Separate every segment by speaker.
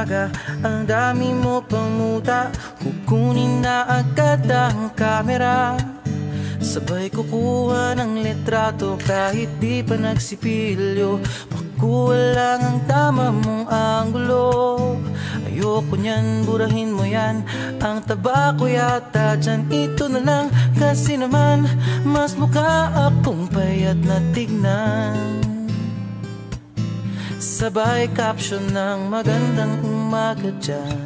Speaker 1: umaga, ang dami mo pang muta. Kukunin na agad ang kamera, sabay kukuha ng litrato kahit di pa nagsipilyo. Makuha lang ang tama mong anggulo. Ayoko niyan, burahin mo yan. Ang taba ko yata dyan, ito na lang. Kasi naman, mas mukha akong payat na tignan. Sabay caption ng magandang umaga dyan.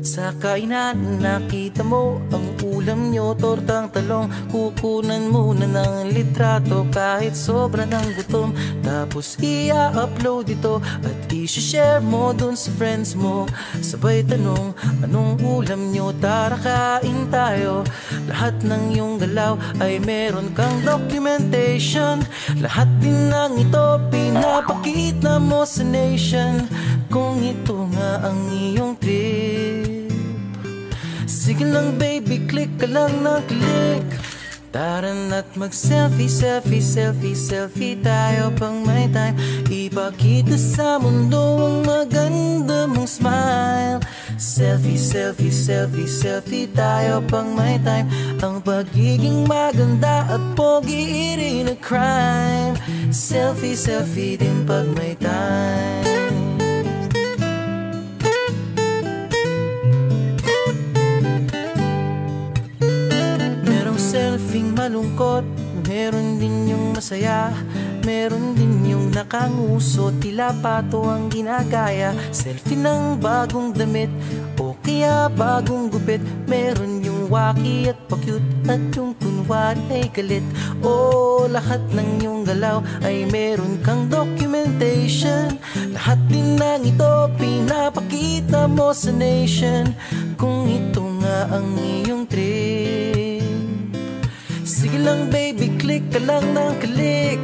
Speaker 1: Sa kainan, nakita mo ang ulam nyo, tortang talong. Kukunan muna ng litrato kahit sobra ng gutom. Tapos i-upload ito at i-share mo dun sa friends mo. Sabay tanong, anong ulam nyo? Tara kain tayo. Lahat ng iyong galaw ay meron kang documentation. Lahat din ng ito pinapakita mo sa nation. Kung ito nga ang iyong trip, sige lang baby, click ka lang ng click. Tara na't mag-selfie, selfie, selfie, selfie tayo pang may time. Ipakita sa mundo ang maganda mong smile. Selfie, selfie, selfie, selfie tayo pang may time. Ang pagiging maganda at pogi rin na crime. Selfie, selfie din pag may time. Selfing malungkot, meron din yung masaya. Meron din yung nakanguso, tila pato ang ginagaya. Selfie ng bagong damit o kaya bagong gupit. Meron yung waki at pa-cute at yung kunwari ay galit. O lahat ng yung galaw ay meron kang documentation. Lahat din ng ito pinapakita mo sa nation. Kung ito nga ang iyong trip, sige lang baby, click ka lang ng click.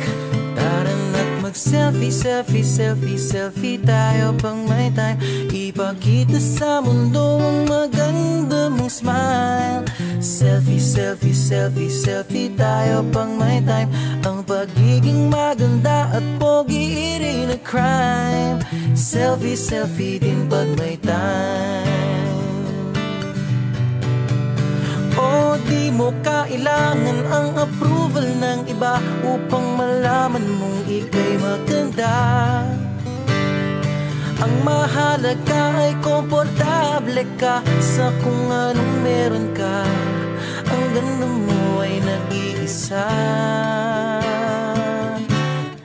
Speaker 1: Tara na't mag-selfie, selfie, selfie, selfie tayo pang may time. Ipakita sa mundo ang maganda mong smile. Selfie, selfie, selfie, selfie tayo pang may time. Ang pagiging maganda at pogi rin na crime. Selfie, selfie din pag may time. O di mo kailangan ang approval ng iba upang malaman mong ika'y maganda. Ang mahalaga ay komportable ka sa kung anong meron ka. Ang ganda mo ay nag-iisa.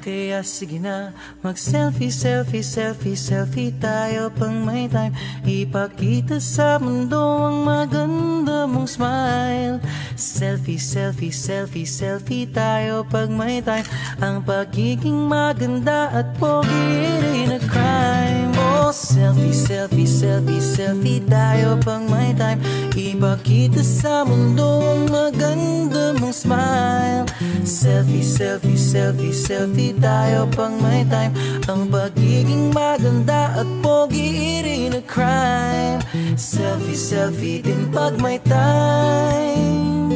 Speaker 1: Kaya sige na, mag-selfie, selfie, selfie, selfie tayo pang may time. Ipakita sa mundo ang maganda mong smile. Selfie, selfie, selfie, selfie tayo pag may time. Ang pagiging maganda at pogi rin na crime. Oh, selfie, selfie, selfie, selfie tayo pang may time. Ipakita sa mundo ang maganda mong smile. Selfie, selfie, selfie, selfie tayo pang may time. Ang pagiging maganda at pogi rin na crime. Selfie, selfie din pag may time.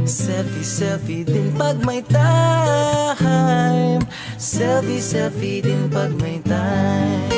Speaker 1: Selfie, selfie din pag may time. Selfie, selfie din pag may time.